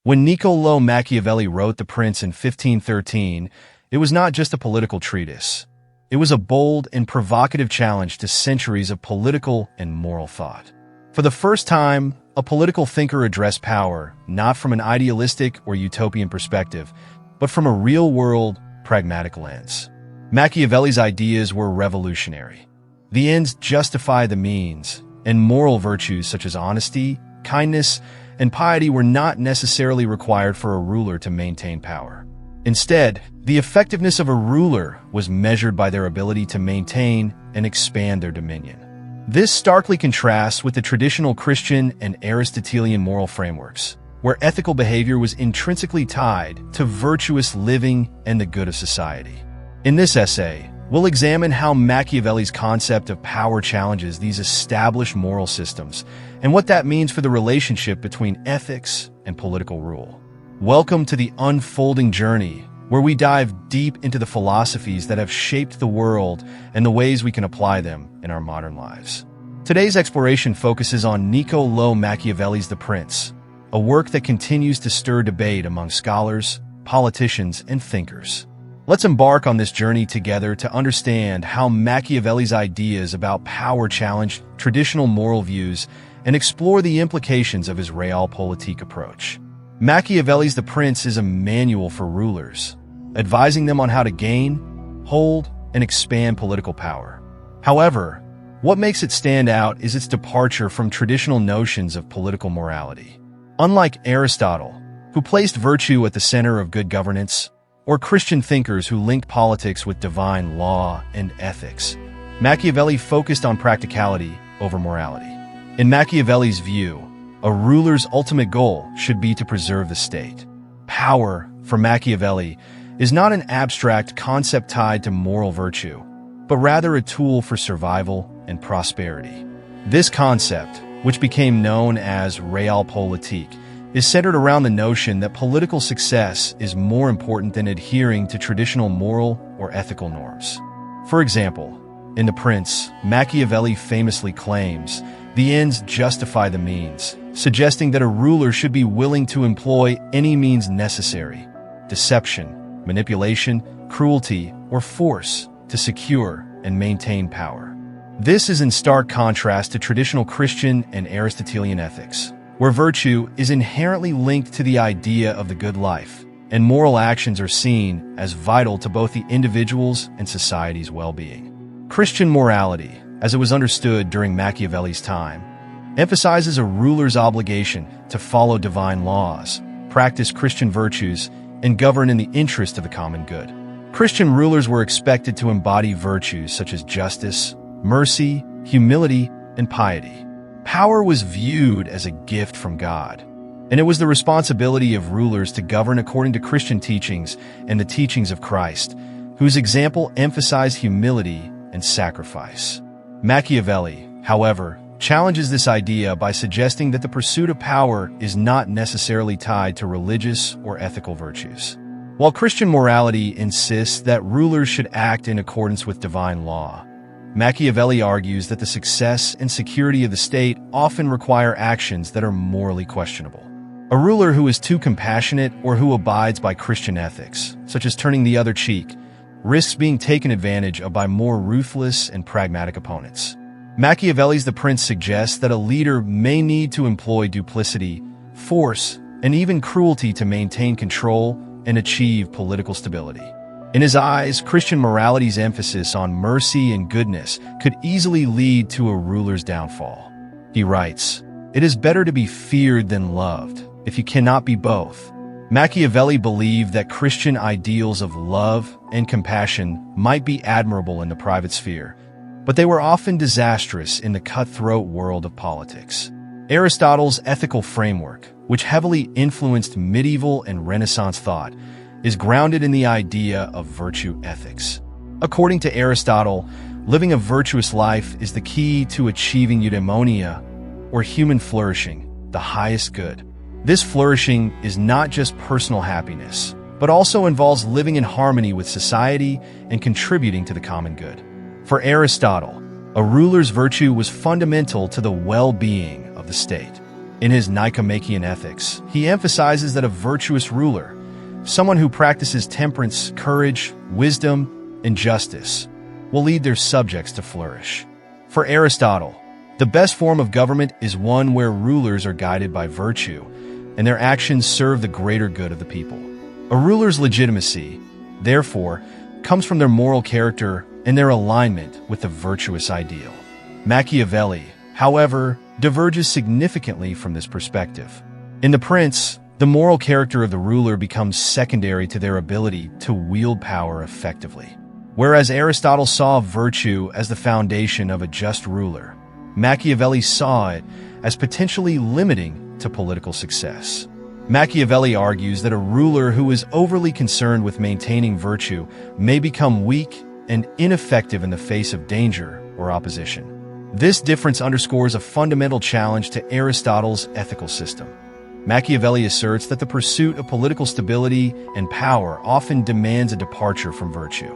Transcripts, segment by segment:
When Niccolò Machiavelli wrote The Prince in 1513, it was not just a political treatise. It was a bold and provocative challenge to centuries of political and moral thought. For the first time, a political thinker addressed power, not from an idealistic or utopian perspective, but from a real-world, pragmatic lens. Machiavelli's ideas were revolutionary. The ends justify the means, and moral virtues such as honesty, kindness, and piety were not necessarily required for a ruler to maintain power. Instead, the effectiveness of a ruler was measured by their ability to maintain and expand their dominion. This starkly contrasts with the traditional Christian and Aristotelian moral frameworks, where ethical behavior was intrinsically tied to virtuous living and the good of society. In this essay, we'll examine how Machiavelli's concept of power challenges these established moral systems and what that means for the relationship between ethics and political rule. Welcome to the unfolding journey, where we dive deep into the philosophies that have shaped the world and the ways we can apply them in our modern lives. Today's exploration focuses on Niccolò Machiavelli's The Prince, a work that continues to stir debate among scholars, politicians, and thinkers. Let's embark on this journey together to understand how Machiavelli's ideas about power challenged traditional moral views and explore the implications of his Realpolitik approach. Machiavelli's The Prince is a manual for rulers, advising them on how to gain, hold, and expand political power. However, what makes it stand out is its departure from traditional notions of political morality. Unlike Aristotle, who placed virtue at the center of good governance, or Christian thinkers who linked politics with divine law and ethics, Machiavelli focused on practicality over morality. In Machiavelli's view, a ruler's ultimate goal should be to preserve the state. Power, for Machiavelli, is not an abstract concept tied to moral virtue, but rather a tool for survival and prosperity. This concept, which became known as Realpolitik, is centered around the notion that political success is more important than adhering to traditional moral or ethical norms. For example, in The Prince, Machiavelli famously claims, "The ends justify the means," suggesting that a ruler should be willing to employ any means necessary, deception, manipulation, cruelty, or force, to secure and maintain power. This is in stark contrast to traditional Christian and Aristotelian ethics, where virtue is inherently linked to the idea of the good life, and moral actions are seen as vital to both the individual's and society's well-being. Christian morality, as it was understood during Machiavelli's time, emphasizes a ruler's obligation to follow divine laws, practice Christian virtues, and govern in the interest of the common good. Christian rulers were expected to embody virtues such as justice, mercy, humility, and piety. Power was viewed as a gift from God, and it was the responsibility of rulers to govern according to Christian teachings and the teachings of Christ, whose example emphasized humility and sacrifice. Machiavelli, however, challenges this idea by suggesting that the pursuit of power is not necessarily tied to religious or ethical virtues. While Christian morality insists that rulers should act in accordance with divine law, Machiavelli argues that the success and security of the state often require actions that are morally questionable. A ruler who is too compassionate or who abides by Christian ethics, such as turning the other cheek, risks being taken advantage of by more ruthless and pragmatic opponents. Machiavelli's The Prince suggests that a leader may need to employ duplicity, force, and even cruelty to maintain control and achieve political stability. In his eyes, Christian morality's emphasis on mercy and goodness could easily lead to a ruler's downfall. He writes, "It is better to be feared than loved, if you cannot be both." Machiavelli believed that Christian ideals of love and compassion might be admirable in the private sphere, but they were often disastrous in the cutthroat world of politics. Aristotle's ethical framework, which heavily influenced medieval and Renaissance thought, is grounded in the idea of virtue ethics. According to Aristotle, living a virtuous life is the key to achieving eudaimonia, or human flourishing, the highest good. This flourishing is not just personal happiness, but also involves living in harmony with society and contributing to the common good. For Aristotle, a ruler's virtue was fundamental to the well-being of the state. In his Nicomachean Ethics, he emphasizes that a virtuous ruler, someone who practices temperance, courage, wisdom, and justice, will lead their subjects to flourish. For Aristotle, the best form of government is one where rulers are guided by virtue, and their actions serve the greater good of the people. A ruler's legitimacy, therefore, comes from their moral character and their alignment with the virtuous ideal. Machiavelli, however, diverges significantly from this perspective. In The Prince, the moral character of the ruler becomes secondary to their ability to wield power effectively. Whereas Aristotle saw virtue as the foundation of a just ruler, Machiavelli saw it as potentially limiting to political success. Machiavelli argues that a ruler who is overly concerned with maintaining virtue may become weak and ineffective in the face of danger or opposition. This difference underscores a fundamental challenge to Aristotle's ethical system. Machiavelli asserts that the pursuit of political stability and power often demands a departure from virtue.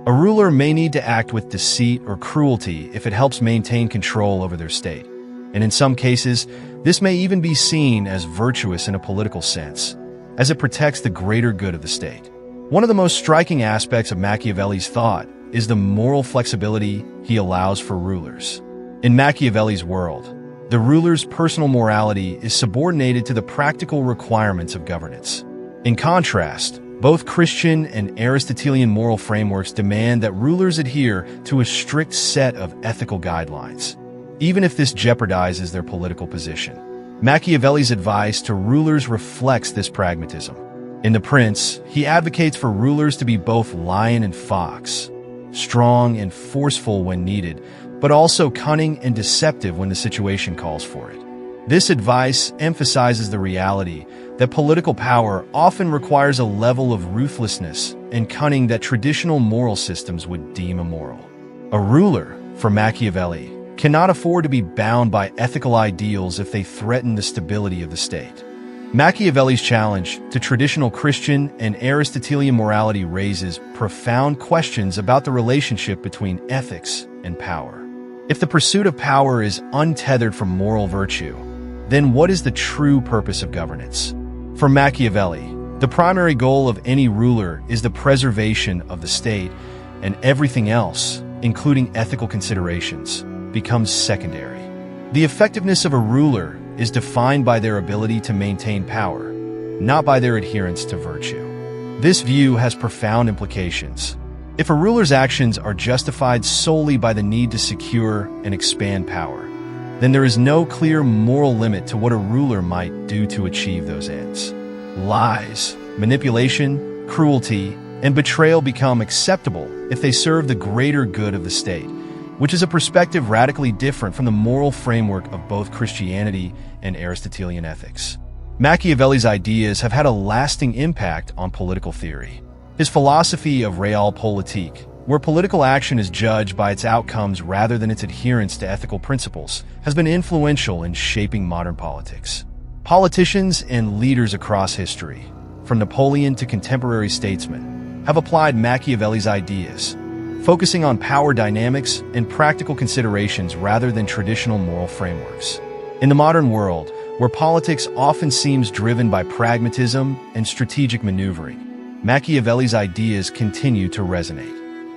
A ruler may need to act with deceit or cruelty if it helps maintain control over their state, and in some cases, this may even be seen as virtuous in a political sense, as it protects the greater good of the state. One of the most striking aspects of Machiavelli's thought is the moral flexibility he allows for rulers. In Machiavelli's world, the ruler's personal morality is subordinated to the practical requirements of governance. In contrast, both Christian and Aristotelian moral frameworks demand that rulers adhere to a strict set of ethical guidelines, even if this jeopardizes their political position. Machiavelli's advice to rulers reflects this pragmatism. In The Prince, he advocates for rulers to be both lion and fox, strong and forceful when needed, but also cunning and deceptive when the situation calls for it. This advice emphasizes the reality that political power often requires a level of ruthlessness and cunning that traditional moral systems would deem immoral. A ruler, for Machiavelli, cannot afford to be bound by ethical ideals if they threaten the stability of the state. Machiavelli's challenge to traditional Christian and Aristotelian morality raises profound questions about the relationship between ethics and power. If the pursuit of power is untethered from moral virtue, then what is the true purpose of governance? For Machiavelli, the primary goal of any ruler is the preservation of the state, and everything else, including ethical considerations, becomes secondary. The effectiveness of a ruler is defined by their ability to maintain power, not by their adherence to virtue. This view has profound implications. If a ruler's actions are justified solely by the need to secure and expand power, then there is no clear moral limit to what a ruler might do to achieve those ends. Lies, manipulation, cruelty, and betrayal become acceptable if they serve the greater good of the state, which is a perspective radically different from the moral framework of both Christianity and Aristotelian ethics. Machiavelli's ideas have had a lasting impact on political theory. His philosophy of Realpolitik, where political action is judged by its outcomes rather than its adherence to ethical principles, has been influential in shaping modern politics. Politicians and leaders across history, from Napoleon to contemporary statesmen, have applied Machiavelli's ideas, focusing on power dynamics and practical considerations rather than traditional moral frameworks. In the modern world, where politics often seems driven by pragmatism and strategic maneuvering, Machiavelli's ideas continue to resonate.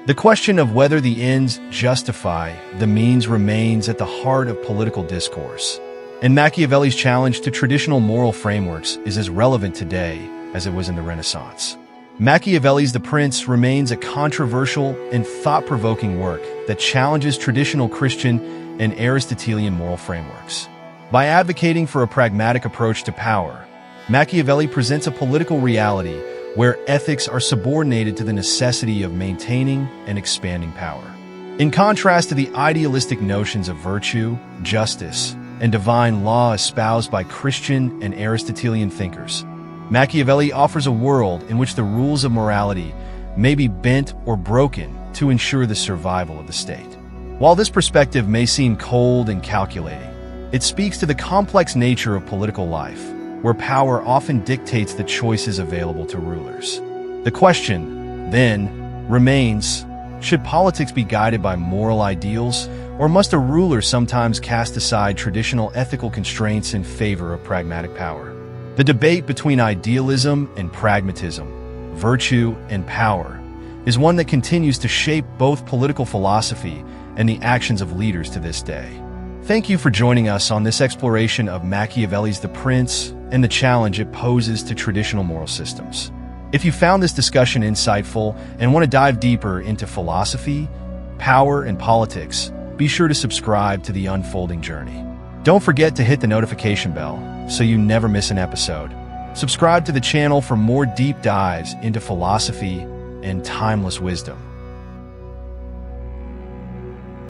The question of whether the ends justify the means remains at the heart of political discourse, and Machiavelli's challenge to traditional moral frameworks is as relevant today as it was in the Renaissance. Machiavelli's The Prince remains a controversial and thought-provoking work that challenges traditional Christian and Aristotelian moral frameworks. By advocating for a pragmatic approach to power, Machiavelli presents a political reality where ethics are subordinated to the necessity of maintaining and expanding power. In contrast to the idealistic notions of virtue, justice, and divine law espoused by Christian and Aristotelian thinkers, Machiavelli offers a world in which the rules of morality may be bent or broken to ensure the survival of the state. While this perspective may seem cold and calculating, it speaks to the complex nature of political life, where power often dictates the choices available to rulers. The question, then, remains, should politics be guided by moral ideals Or must a ruler sometimes cast aside traditional ethical constraints in favor of pragmatic power? The debate between idealism and pragmatism, virtue and power, is one that continues to shape both political philosophy and the actions of leaders to this day. Thank you for joining us on this exploration of Machiavelli's The Prince and the challenge it poses to traditional moral systems. If you found this discussion insightful and want to dive deeper into philosophy, power, and politics, be sure to subscribe to The Unfolding Journey. Don't forget to hit the notification bell so you never miss an episode. Subscribe to the channel for more deep dives into philosophy and timeless wisdom.